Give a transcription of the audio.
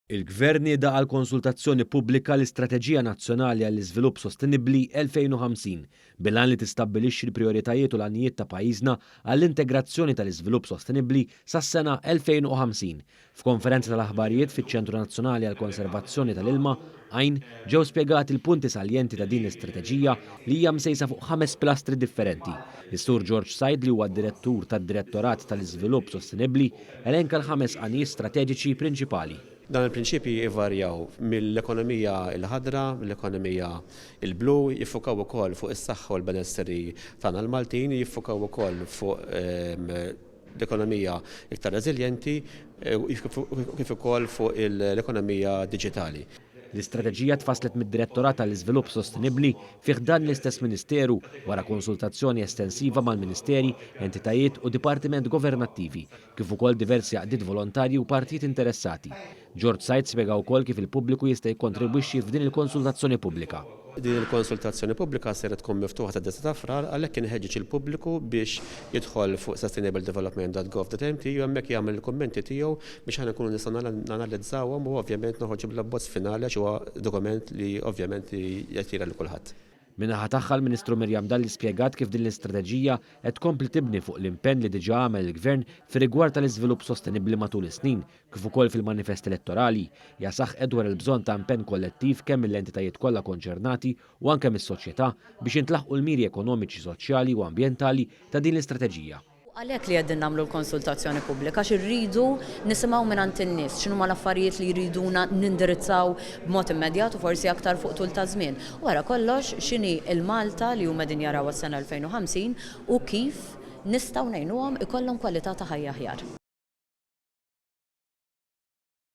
Il-Gvern nieda għal konsultazzjoni pubblika l-Istrateġija Nazzjonali għall-Iżvilupp Sostenibbli 2050 bilan li tistabbilixxi l-prijoritajiet u l-għanijiet ta' pajjiżna għall-integrazzjoni tal-iżvilupp sostenibbli sas-sena 2050. F'konferenza tal-aħbarijiet fiċ-Ċentru Nazzjonali għall-Konservazzjoni tal-Ilma għajn ġew spjegati l-punti saljenti ta' din l-istrateġija li hija msejsa fuq 5 pilastri differenti. Is-Sur George Said li huwa direttur tad-Direttorat tal-Iżvilupp Sostenibbli elenka l-5 għanijiet strateġiċi prinċipali. Dan il-prinċipji jivarjaw mill-ekonomija l-ħadra, mill-ekonomija il-blu, jiffukaw ukoll fuq is-saħħa u l-benesseri tagħna l-Maltin, jiffukaw ukoll fuq l-ekonomija iktar reżiljenti, kif ukoll fuq l-ekonomija diġitali. L-istrateġija tfasslet mid-Direttorat tal-Iżvilupp Sostenibbli fih dan l-istess Ministeru wara konsultazzjoni estensiva mal-Ministeri, entitajiet u dipartiment governattivi, kif ukoll diversi għaqdiet volontarji u partijiet interessati. George Said spjega wkoll kif il-pubbliku jista' jikkontribwixxi f'din il-konsultazzjoni pubblika. Din il-konsultazzjoni pubblika se tkun miftuħa ta' desa ta' frar għalhekk inħeġġeġ il-pubbliku biex jidħol fuq sustainabledevelopment.gov.mt u hemmhekk jagħmel il-kummenti tiegħu biex aħna nkunu nistgħu nanalizzawhom u ovvjament noħorġu bl-abbozz finali huwa dokument li ovvjament jatira lil kulħadd. Min-naħa tagħha l-Ministru Mirjam Dalli spjegat kif din l-istrateġija qed tkompli tibni fuq l-impenn li diġà għamel il-Gvern fir-rigward tal-iżvilupp sostenibbli matul is-snin, kif ukoll fil-manifest elettorali. Hija saħqet dwar il-bżonn ta' impenn kollettiv kemm mill-entitajiet kollha konċernati u anke mis-soċjetà biex intlaħqu l-miri ekonomiċi, soċjali u ambjentali ta' din l-istrateġija. Għalhekk li qegħdin nagħmlu l-konsultazzjoni pubblika x'irridu nisimgħu mingħand in-nies x'inhuma l-affarijiet li jriduna nindirizzaw b'mod immedjat u forsi aktar fuq tul ta' żmien. Wara kollox x'inhi l-Malta li huma din jaraw is-sena 2050 u kif nistgħu ngħinuhom ikollhom kwalità ta' ħajja aħjar.